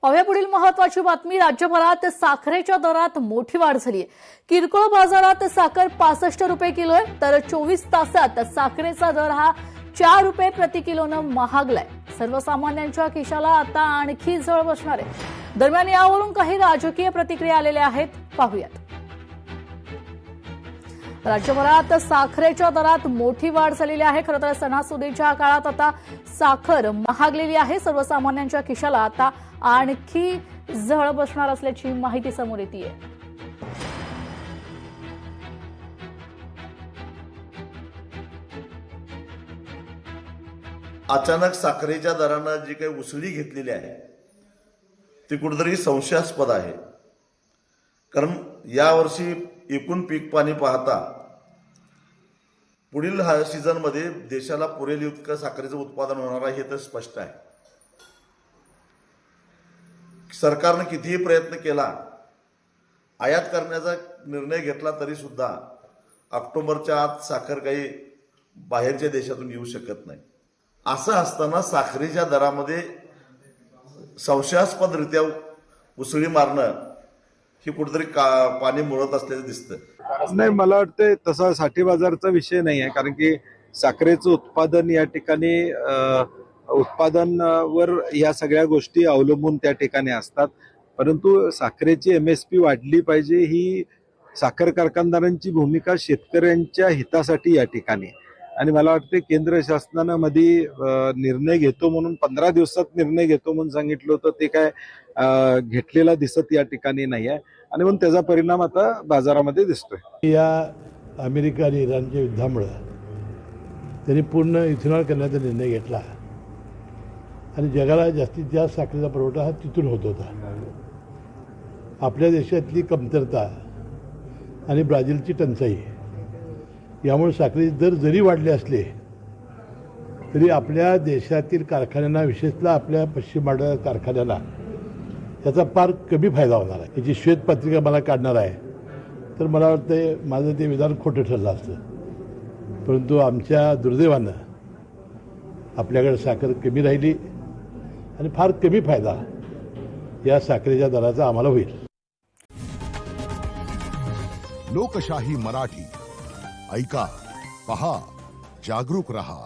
पाहूया पुढील महत्त्वाची बातमी। राज्यभरात साखरेच्या दरात मोठी वाढ झाली आहे। किरकोळ बाजारात साखर 65 रुपये किलो आहे, तर 24 तासात साखरेचा दर हा 4 रुपये प्रति किलोनं महागलाय। सर्वसामान्यांच्या खिशाला आता आणखी झळ बसणार आहे। दरम्यान यावरून काही राजकीय प्रतिक्रिया आलेल्या आहेत, पाहूयात। राज्यभरात साखरेच्या दरात मोठी वाढ झालेली आहे। खरं तर सणासुदीच्या काळात आता साखर महागलेली आहे। सर्वसामान्यांच्या खिशाला आता आणखी झळ बसणार असल्याची माहिती समोर येतेय। अचानक साखरेच्या दरानं जी काही उसळी घेतलेली आहे ती कुठेतरी संशयास्पद आहे। कारण यावर्षी एकूण पीक पाणी पाहता पुढील सीझनमध्ये देशाला पुरेल इतकं साखरेचं उत्पादन होणार आहे हे तर स्पष्ट आहे। सरकारने कितीही प्रयत्न केला, आयात करण्याचा निर्णय घेतला तरी सुद्धा ऑक्टोबरच्या आत साखर काही बाहेरच्या देशातून येऊ शकत नाही। असं असताना साखरेच्या दरामध्ये संशयास्पदरित्या उसळी मारणं ही कुठेतरी पाणी मुरत असल्याचं दिसतं। नाही, मला वाटतं तसा साठी बाजारचा विषय नाही आहे, कारण की साखरेचं उत्पादन या ठिकाणी उत्पादनावर या सगळ्या गोष्टी अवलंबून त्या ठिकाणी असतात। परंतु साखरेची MSP वाढली पाहिजे ही साखर कारखानदारांची भूमिका शेतकऱ्यांच्या हितासाठी या ठिकाणी। आणि मला वाटतं केंद्र शासनानं मध्ये निर्णय घेतो म्हणून 15 दिवसात निर्णय घेतो म्हणून सांगितलं होतं, ते काय घेतलेला दिसत या ठिकाणी नाही आहे आणि म्हणून त्याचा परिणाम आता बाजारामध्ये दिसतोय। या अमेरिका आणि इराणच्या युद्धामुळे त्यांनी पूर्ण इथेनॉल करण्याचा निर्णय घेतला आणि जगाला जास्तीत जास्त साखरेचा पुरवठा हा तिथून होत होता। आपल्या देशातली कमतरता आणि ब्राझीलची टंचाई यामुळे साखरेचे दर जरी वाढले असले तरी आपल्या देशातील कारखान्यांना, विशेषतः आपल्या पश्चिम भागातील कारखान्यांना याचा फार कमी फायदा होणार आहे। याची श्वेतपत्रिका मला काढणार आहे तर मला वाटतं माझं ते विधान खोटं ठरलं असतं। परंतु आमच्या दुर्दैवानं आपल्याकडे साखर कमी राहिली आणि फार कमी फायदा या साखरेच्या दराचा आम्हाला होईल। लोकशाही मराठी ऐका, पहा, जागरूक रहा।